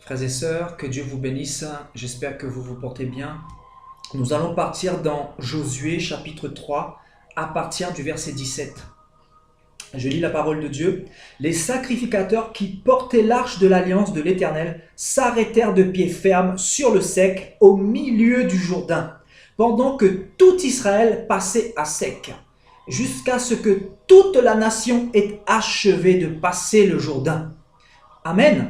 Frères et sœurs, que Dieu vous bénisse. J'espère que vous vous portez bien. Nous allons partir dans Josué chapitre 3 à partir du verset 17. Je lis la parole de Dieu. Les sacrificateurs qui portaient l'arche de l'alliance de l'Éternel s'arrêtèrent de pied ferme sur le sec au milieu du Jourdain, pendant que tout Israël passait à sec, jusqu'à ce que toute la nation ait achevé de passer le Jourdain. Amen.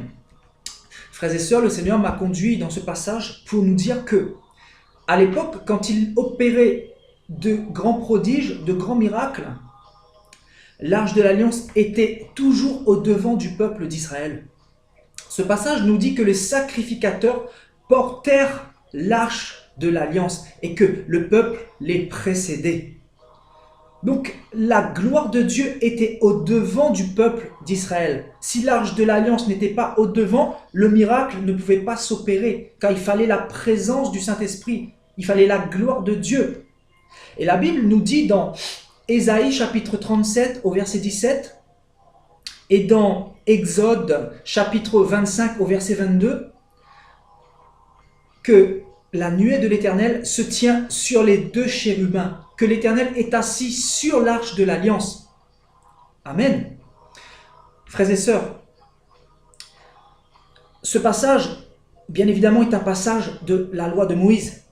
Frères et sœurs, le Seigneur m'a conduit dans ce passage pour nous dire que, à l'époque, quand il opérait de grands prodiges, de grands miracles, l'arche de l'Alliance était toujours au devant du peuple d'Israël. Ce passage nous dit que les sacrificateurs portèrent l'arche de l'Alliance et que le peuple les précédait. Donc, la gloire de Dieu était au devant du peuple d'Israël. Si l'arche de l'Alliance n'était pas au devant, le miracle ne pouvait pas s'opérer, car il fallait la présence du Saint-Esprit, il fallait la gloire de Dieu. Et la Bible nous dit dans Ésaïe chapitre 37 au verset 17 et dans Exode chapitre 25 au verset 22 que la nuée de l'Éternel se tient sur les deux chérubins, que l'Éternel est assis sur l'arche de l'Alliance. Amen. Frères et sœurs, ce passage, bien évidemment, est un passage de la loi de Moïse.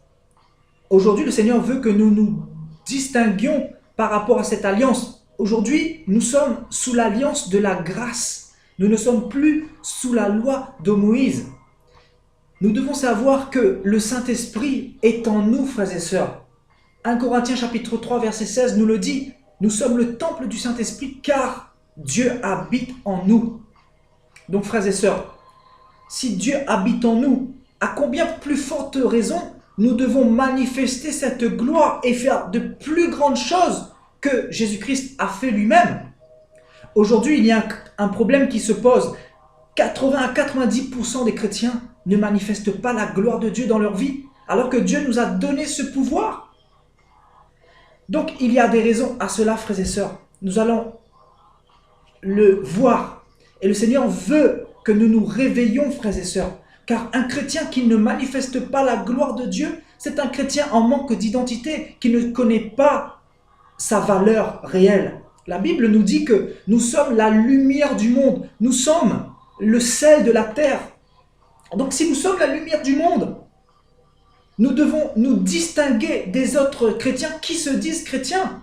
Aujourd'hui, le Seigneur veut que nous nous distinguions par rapport à cette alliance. Aujourd'hui, nous sommes sous l'alliance de la grâce. Nous ne sommes plus sous la loi de Moïse. Nous devons savoir que le Saint-Esprit est en nous, frères et sœurs. 1 Corinthiens chapitre 3 verset 16 nous le dit. Nous sommes le temple du Saint-Esprit car Dieu habite en nous. Donc frères et sœurs, si Dieu habite en nous, à combien plus forte raison nous devons manifester cette gloire et faire de plus grandes choses que Jésus-Christ a fait lui-même. Aujourd'hui, il y a un problème qui se pose. 80 à 90% des chrétiens ne manifestent pas la gloire de Dieu dans leur vie, alors que Dieu nous a donné ce pouvoir. Donc, il y a des raisons à cela, frères et sœurs. Nous allons le voir. Et le Seigneur veut que nous nous réveillions, frères et sœurs. Car un chrétien qui ne manifeste pas la gloire de Dieu, c'est un chrétien en manque d'identité, qui ne connaît pas sa valeur réelle. La Bible nous dit que nous sommes la lumière du monde. Nous sommes le sel de la terre. Donc si nous sommes la lumière du monde, nous devons nous distinguer des autres chrétiens qui se disent chrétiens.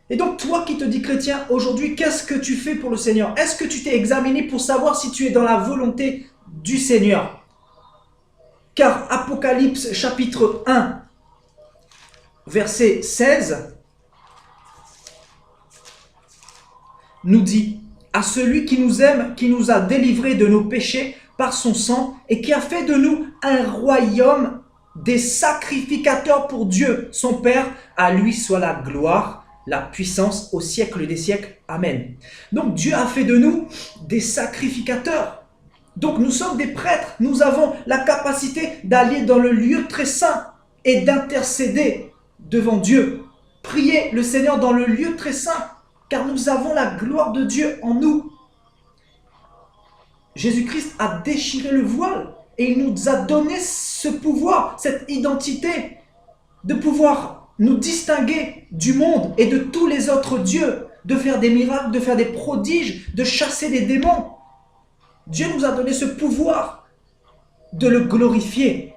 Et donc toi qui te dis chrétien, aujourd'hui, qu'est-ce que tu fais pour le Seigneur? Est-ce que tu t'es examiné pour savoir si tu es dans la volonté du Seigneur? Car Apocalypse chapitre 1, verset 16, nous dit « À celui qui nous aime, qui nous a délivrés de nos péchés par son sang et qui a fait de nous un royaume des sacrificateurs pour Dieu, son Père, à lui soit la gloire, la puissance au siècle des siècles. Amen. » Donc Dieu a fait de nous des sacrificateurs. Donc nous sommes des prêtres. Nous avons la capacité d'aller dans le lieu très saint et d'intercéder devant Dieu. Prier le Seigneur dans le lieu très saint, car nous avons la gloire de Dieu en nous. Jésus-Christ a déchiré le voile et il nous a donné ce pouvoir, cette identité de pouvoir nous distinguer du monde et de tous les autres dieux, de faire des miracles, de faire des prodiges, de chasser des démons. Dieu nous a donné ce pouvoir de le glorifier,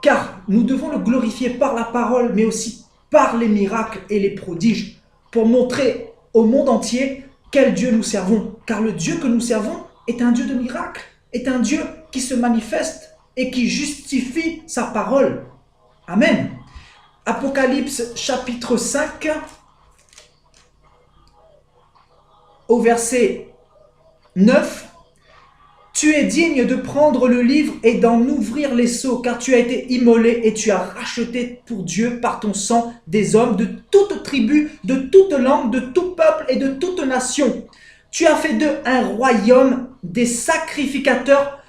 car nous devons le glorifier par la parole, mais aussi par les miracles et les prodiges, pour montrer au monde entier quel Dieu nous servons. Car le Dieu que nous servons est un Dieu de miracles, est un Dieu qui se manifeste et qui justifie sa parole. Amen. Apocalypse chapitre 5, au verset 9. Tu es digne de prendre le livre et d'en ouvrir les sceaux, car tu as été immolé et tu as racheté pour Dieu par ton sang des hommes de toute tribu, de toute langue, de tout peuple et de toute nation. Tu as fait d'eux un royaume des sacrificateurs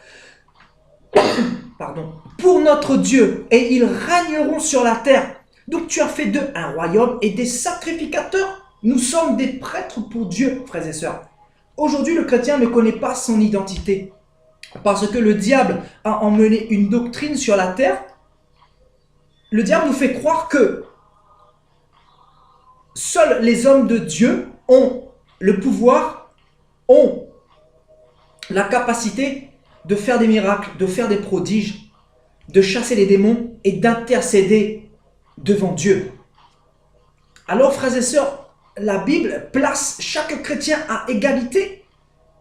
pour notre Dieu, et ils régneront sur la terre. Donc tu as fait d'eux un royaume et des sacrificateurs. Nous sommes des prêtres pour Dieu, frères et sœurs. Aujourd'hui, le chrétien ne connaît pas son identité. parce que le diable a emmené une doctrine sur la terre. Le diable nous fait croire que seuls les hommes de Dieu ont le pouvoir, ont la capacité de faire des miracles, de faire des prodiges, de chasser les démons et d'intercéder devant Dieu. Alors, frères et sœurs, la Bible place chaque chrétien à égalité.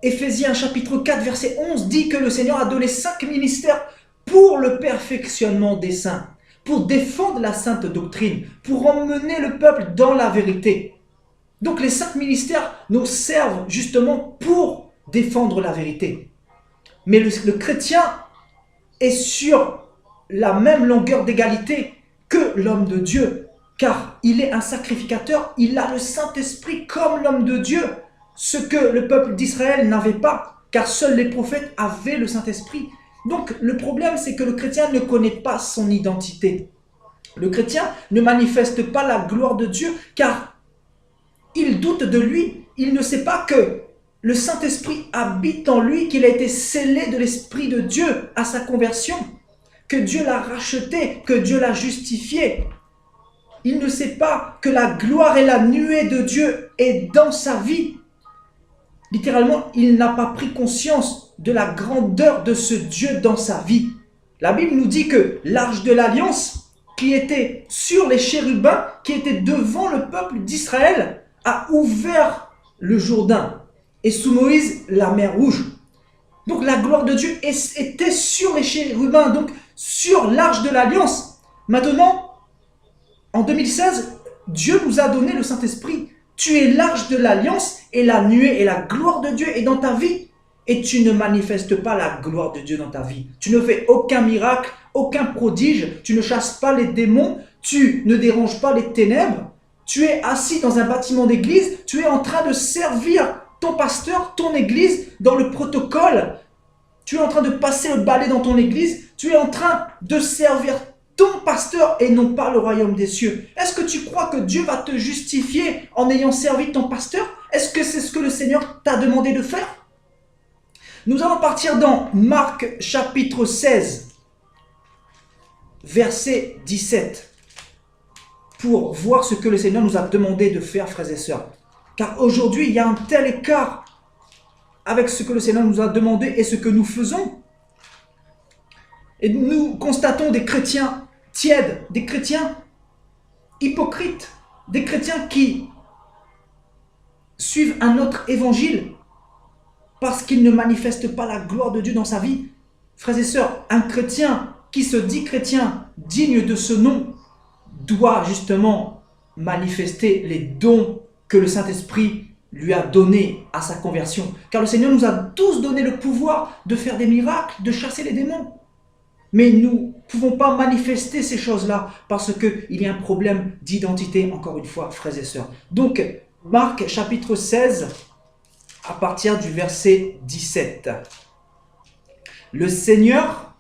Éphésiens chapitre 4, verset 11 dit que le Seigneur a donné 5 ministères pour le perfectionnement des saints, pour défendre la sainte doctrine, pour emmener le peuple dans la vérité. Donc les 5 ministères nous servent justement pour défendre la vérité. Mais le chrétien est sur la même longueur d'égalité que l'homme de Dieu, car il est un sacrificateur, il a le Saint-Esprit comme l'homme de Dieu, ce que le peuple d'Israël n'avait pas, car seuls les prophètes avaient le Saint-Esprit. Donc le problème, c'est que le chrétien ne connaît pas son identité. Le chrétien ne manifeste pas la gloire de Dieu, car il doute de lui. Il ne sait pas que le Saint-Esprit habite en lui, qu'il a été scellé de l'Esprit de Dieu à sa conversion, que Dieu l'a racheté, que Dieu l'a justifié. Il ne sait pas que la gloire et la nuée de Dieu est dans sa vie. Littéralement, il n'a pas pris conscience de la grandeur de ce Dieu dans sa vie. La Bible nous dit que l'arche de l'Alliance, qui était sur les chérubins, qui était devant le peuple d'Israël, a ouvert le Jourdain. Et sous Moïse, la mer Rouge. Donc la gloire de Dieu était sur les chérubins, donc sur l'arche de l'Alliance. Maintenant, en 2016, Dieu nous a donné le Saint-Esprit. Tu es l'arche de l'Alliance et la nuée et la gloire de Dieu est dans ta vie. Et tu ne manifestes pas la gloire de Dieu dans ta vie. Tu ne fais aucun miracle, aucun prodige. Tu ne chasses pas les démons. Tu ne déranges pas les ténèbres. Tu es assis dans un bâtiment d'église. Tu es en train de servir ton pasteur, ton église, dans le protocole. Tu es en train de passer le balai dans ton église. Tu es en train de servir ton pasteur et non pas le royaume des cieux. Est-ce que tu crois que Dieu va te justifier en ayant servi ton pasteur? Est-ce que c'est ce que le Seigneur t'a demandé de faire? Nous allons partir dans Marc chapitre 16, verset 17, pour voir ce que le Seigneur nous a demandé de faire, frères et sœurs. Car aujourd'hui, il y a un tel écart avec ce que le Seigneur nous a demandé et ce que nous faisons. Et nous constatons des chrétiens tièdes, des chrétiens hypocrites, des chrétiens qui suivent un autre évangile parce qu'ils ne manifestent pas la gloire de Dieu dans sa vie. Frères et sœurs, un chrétien qui se dit chrétien digne de ce nom doit justement manifester les dons que le Saint-Esprit lui a donnés à sa conversion. Car le Seigneur nous a tous donné le pouvoir de faire des miracles, de chasser les démons. Mais nous ne pouvons pas manifester ces choses-là parce qu'il y a un problème d'identité, encore une fois, frères et sœurs. Donc, Marc chapitre 16, à partir du verset 17. Le Seigneur,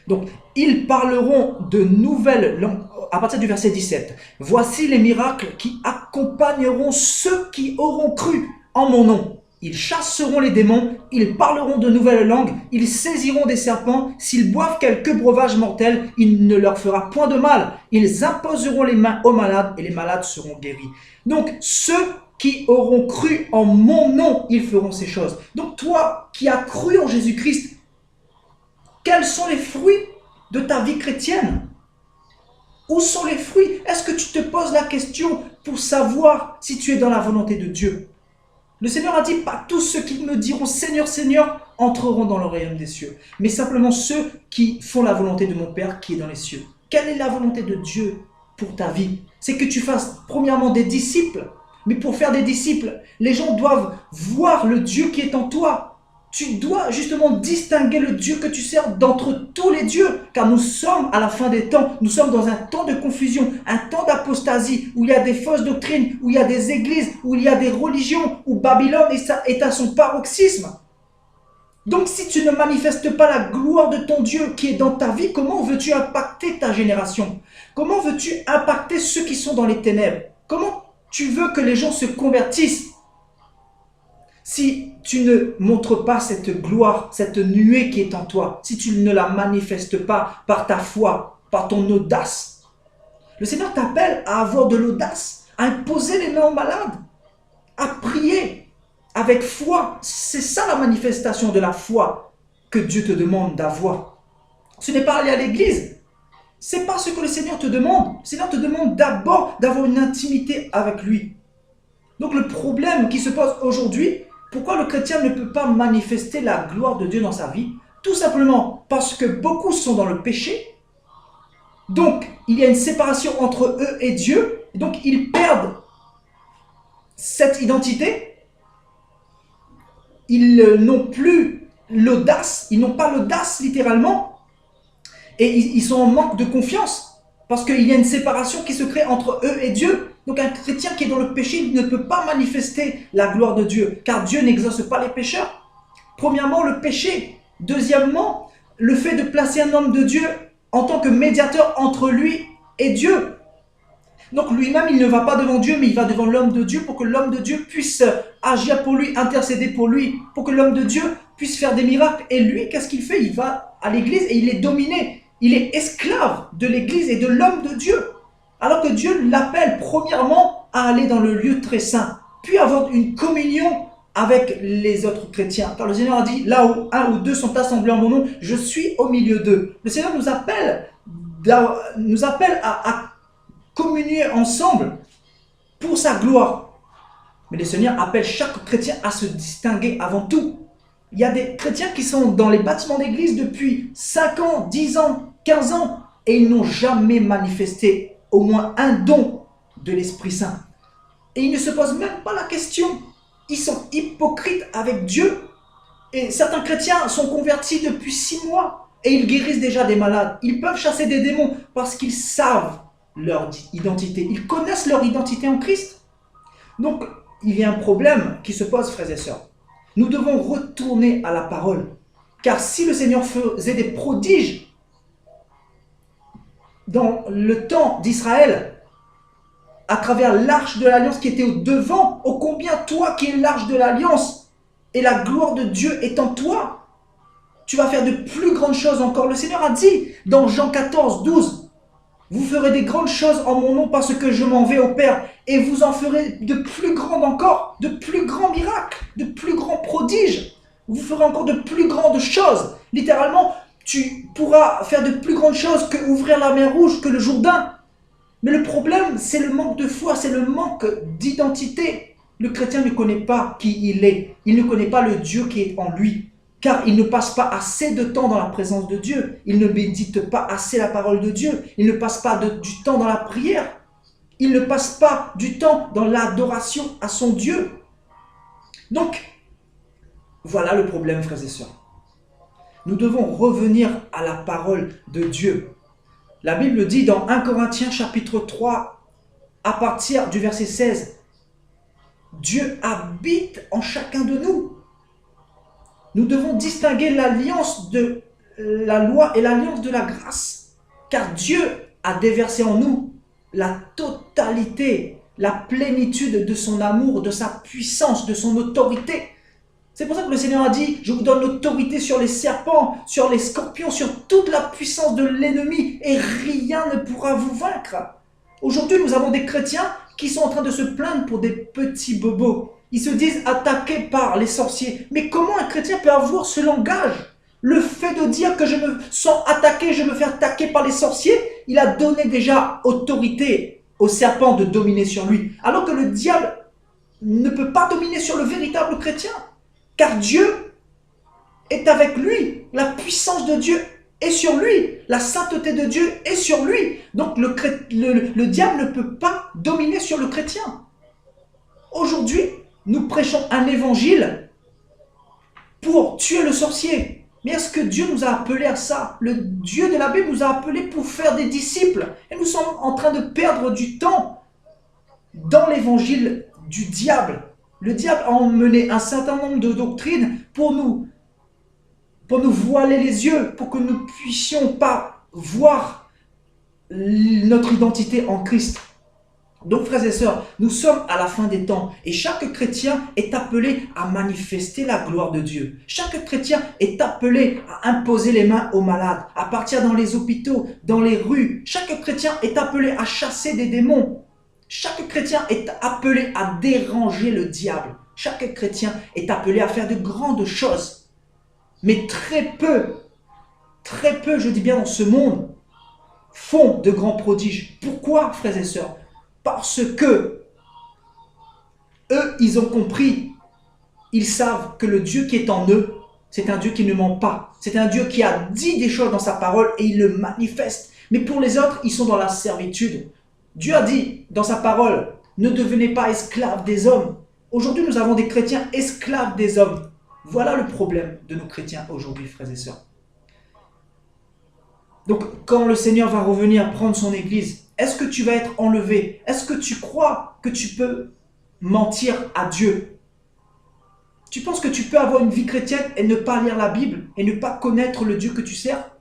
donc, ils parleront de nouvelles langues, à partir du verset 17. Voici les miracles qui accompagneront ceux qui auront cru en mon nom. Ils chasseront les démons, ils parleront de nouvelles langues, ils saisiront des serpents, s'ils boivent quelques breuvages mortels, il ne leur fera point de mal. Ils imposeront les mains aux malades et les malades seront guéris. Donc, ceux qui auront cru en mon nom, ils feront ces choses. Donc, toi qui as cru en Jésus-Christ, quels sont les fruits de ta vie chrétienne? Où sont les fruits? Est-ce que tu te poses la question pour savoir si tu es dans la volonté de Dieu? Le Seigneur a dit, pas tous ceux qui me diront Seigneur, Seigneur, entreront dans le royaume des cieux, mais simplement ceux qui font la volonté de mon Père qui est dans les cieux. Quelle est la volonté de Dieu pour ta vie? C'est que tu fasses premièrement des disciples, mais pour faire des disciples, les gens doivent voir le Dieu qui est en toi. Tu dois justement distinguer le Dieu que tu sers d'entre tous les dieux, car nous sommes à la fin des temps, nous sommes dans un temps de confusion, un temps d'apostasie, où il y a des fausses doctrines, où il y a des églises, où il y a des religions, où Babylone est à son paroxysme. Donc si tu ne manifestes pas la gloire de ton Dieu qui est dans ta vie, comment veux-tu impacter ta génération? Comment veux-tu impacter ceux qui sont dans les ténèbres? Comment tu veux que les gens se convertissent? si tu ne montres pas cette gloire, cette nuée qui est en toi, si tu ne la manifestes pas par ta foi, par ton audace, le Seigneur t'appelle à avoir de l'audace, à imposer les mains aux malades, à prier avec foi. C'est ça la manifestation de la foi que Dieu te demande d'avoir. Ce n'est pas aller à l'église. Ce n'est pas ce que le Seigneur te demande. Le Seigneur te demande d'abord d'avoir une intimité avec lui. Donc le problème qui se pose aujourd'hui, pourquoi le chrétien ne peut pas manifester la gloire de Dieu dans sa vie? Tout simplement parce que beaucoup sont dans le péché. Donc il y a une séparation entre eux et Dieu. Donc ils perdent cette identité. Ils n'ont plus l'audace. Ils n'ont pas l'audace littéralement. Et ils sont en manque de confiance. Parce qu'il y a une séparation qui se crée entre eux et Dieu. Donc un chrétien qui est dans le péché ne peut pas manifester la gloire de Dieu, car Dieu n'exauce pas les pécheurs. Premièrement, le péché. Deuxièmement, le fait de placer un homme de Dieu en tant que médiateur entre lui et Dieu. Donc lui-même, il ne va pas devant Dieu, mais il va devant l'homme de Dieu pour que l'homme de Dieu puisse agir pour lui, intercéder pour lui, pour que l'homme de Dieu puisse faire des miracles. Et lui, qu'est-ce qu'il fait? Il va à l'église et il est dominé. Il est esclave de l'église et de l'homme de Dieu. Alors que Dieu l'appelle premièrement à aller dans le lieu très saint, puis avoir une communion avec les autres chrétiens. Car le Seigneur a dit, là où un ou deux sont assemblés en mon nom, je suis au milieu d'eux. Le Seigneur nous appelle à communier ensemble pour sa gloire. Mais le Seigneur appelle chaque chrétien à se distinguer avant tout. Il y a des chrétiens qui sont dans les bâtiments d'église depuis 5 ans, 10 ans, 15 ans, et ils n'ont jamais manifesté au moins un don de l'Esprit Saint. Et ils ne se posent même pas la question. Ils sont hypocrites avec Dieu. Et certains chrétiens sont convertis depuis 6 mois et ils guérissent déjà des malades. Ils peuvent chasser des démons parce qu'ils savent leur identité. Ils connaissent leur identité en Christ. Donc, il y a un problème qui se pose, frères et sœurs. Nous devons retourner à la parole. Car si le Seigneur faisait des prodiges dans le temps d'Israël, à travers l'arche de l'alliance qui était au devant, ô combien toi qui es l'arche de l'alliance et la gloire de Dieu est en toi, tu vas faire de plus grandes choses encore. Le Seigneur a dit dans Jean 14, 12, vous ferez des grandes choses en mon nom parce que je m'en vais au Père et vous en ferez de plus grandes encore, de plus grands miracles, de plus grands prodiges. Vous ferez encore de plus grandes choses. Littéralement, tu pourras faire de plus grandes choses que ouvrir la mer Rouge, que le Jourdain. Mais le problème, c'est le manque de foi, c'est le manque d'identité. Le chrétien ne connaît pas qui il est. Il ne connaît pas le Dieu qui est en lui. Car il ne passe pas assez de temps dans la présence de Dieu. Il ne médite pas assez la parole de Dieu. Il ne passe pas du temps dans la prière. Il ne passe pas du temps dans l'adoration à son Dieu. Donc, voilà le problème, frères et sœurs. Nous devons revenir à la parole de Dieu. La Bible dit dans 1 Corinthiens chapitre 3, à partir du verset 16, Dieu habite en chacun de nous. Nous devons distinguer l'alliance de la loi et l'alliance de la grâce. Car Dieu a déversé en nous la totalité, la plénitude de son amour, de sa puissance, de son autorité. C'est pour ça que le Seigneur a dit, je vous donne l'autorité sur les serpents, sur les scorpions, sur toute la puissance de l'ennemi et rien ne pourra vous vaincre. Aujourd'hui, nous avons des chrétiens qui sont en train de se plaindre pour des petits bobos. Ils se disent attaqués par les sorciers. Mais comment un chrétien peut avoir ce langage? Le fait de dire que je me sens attaqué, je me fais attaquer par les sorciers, il a donné déjà autorité au serpent de dominer sur lui. Alors que le diable ne peut pas dominer sur le véritable chrétien. Car Dieu est avec lui. La puissance de Dieu est sur lui. La sainteté de Dieu est sur lui. Donc le diable ne peut pas dominer sur le chrétien. Aujourd'hui, nous prêchons un évangile pour tuer le sorcier. Mais est-ce que Dieu nous a appelés à ça? Le Dieu de la Bible nous a appelés pour faire des disciples. Et nous sommes en train de perdre du temps dans l'évangile du diable. Le diable a emmené un certain nombre de doctrines pour nous voiler les yeux, pour que nous ne puissions pas voir notre identité en Christ. Donc frères et sœurs, nous sommes à la fin des temps et chaque chrétien est appelé à manifester la gloire de Dieu. Chaque chrétien est appelé à imposer les mains aux malades, à partir dans les hôpitaux, dans les rues. Chaque chrétien est appelé à chasser des démons. Chaque chrétien est appelé à déranger le diable. Chaque chrétien est appelé à faire de grandes choses. Mais très peu, je dis bien dans ce monde, font de grands prodiges. Pourquoi, frères et sœurs? Parce que eux, ils ont compris, ils savent que le Dieu qui est en eux, c'est un Dieu qui ne ment pas. C'est un Dieu qui a dit des choses dans sa parole et il le manifeste. Mais pour les autres, ils sont dans la servitude. Dieu a dit dans sa parole, ne devenez pas esclaves des hommes. Aujourd'hui, nous avons des chrétiens esclaves des hommes. Voilà le problème de nos chrétiens aujourd'hui, frères et sœurs. Donc, quand le Seigneur va revenir prendre son église, est-ce que tu vas être enlevé? Est-ce que tu crois que tu peux mentir à Dieu? Tu penses que tu peux avoir une vie chrétienne et ne pas lire la Bible et ne pas connaître le Dieu que tu sers?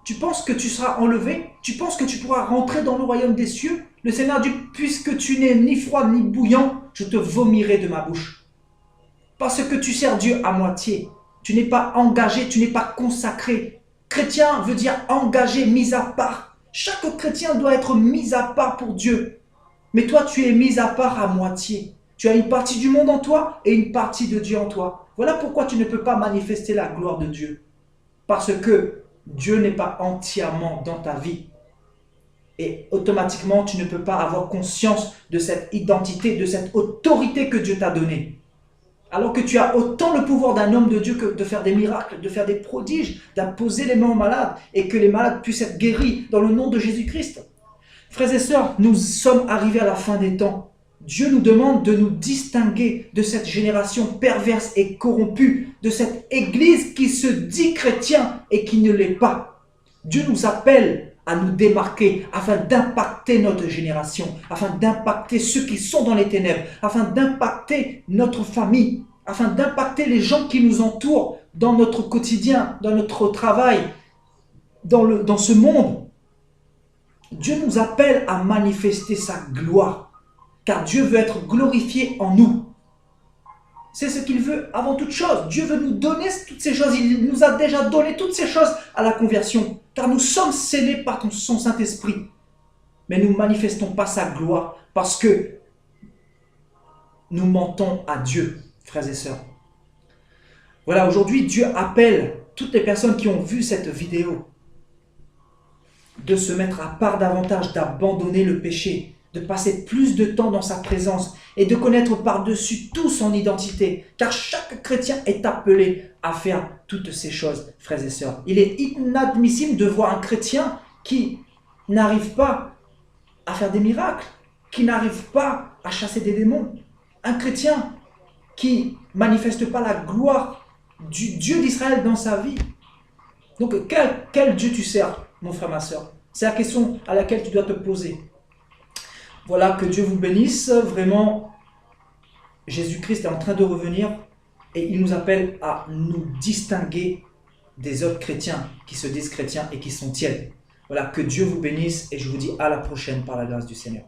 Tu penses que tu seras enlevé? Tu penses que tu pourras rentrer dans le royaume des cieux? Le Seigneur dit, puisque tu n'es ni froid ni bouillant, je te vomirai de ma bouche. Parce que tu sers Dieu à moitié. Tu n'es pas engagé, tu n'es pas consacré. Chrétien veut dire engagé, mis à part. Chaque chrétien doit être mis à part pour Dieu. Mais toi, tu es mis à part à moitié. Tu as une partie du monde en toi et une partie de Dieu en toi. Voilà pourquoi tu ne peux pas manifester la gloire de Dieu. Parce que Dieu n'est pas entièrement dans ta vie. Et automatiquement, tu ne peux pas avoir conscience de cette identité, de cette autorité que Dieu t'a donnée. Alors que tu as autant le pouvoir d'un homme de Dieu que de faire des miracles, de faire des prodiges, d'imposer les mains aux malades et que les malades puissent être guéris dans le nom de Jésus-Christ. Frères et sœurs, nous sommes arrivés à la fin des temps. Dieu nous demande de nous distinguer de cette génération perverse et corrompue, de cette église qui se dit chrétien et qui ne l'est pas. Dieu nous appelle à nous démarquer afin d'impacter notre génération, afin d'impacter ceux qui sont dans les ténèbres, afin d'impacter notre famille, afin d'impacter les gens qui nous entourent dans notre quotidien, dans notre travail, dans ce monde. Dieu nous appelle à manifester sa gloire, car Dieu veut être glorifié en nous. C'est ce qu'il veut avant toute chose. Dieu veut nous donner toutes ces choses. Il nous a déjà donné toutes ces choses à la conversion. Car nous sommes scellés par son Saint-Esprit. Mais nous ne manifestons pas sa gloire parce que nous mentons à Dieu, frères et sœurs. Voilà, aujourd'hui, Dieu appelle toutes les personnes qui ont vu cette vidéo de se mettre à part davantage, d'abandonner le péché, de passer plus de temps dans sa présence et de connaître par-dessus tout son identité. Car chaque chrétien est appelé à faire toutes ces choses, frères et sœurs. Il est inadmissible de voir un chrétien qui n'arrive pas à faire des miracles, qui n'arrive pas à chasser des démons. Un chrétien qui ne manifeste pas la gloire du Dieu d'Israël dans sa vie. Donc, quel Dieu tu sers, mon frère, ma sœur? C'est la question à laquelle tu dois te poser. Voilà, que Dieu vous bénisse. Vraiment, Jésus-Christ est en train de revenir et il nous appelle à nous distinguer des autres chrétiens qui se disent chrétiens et qui sont tièdes. Voilà, que Dieu vous bénisse et je vous dis à la prochaine par la grâce du Seigneur.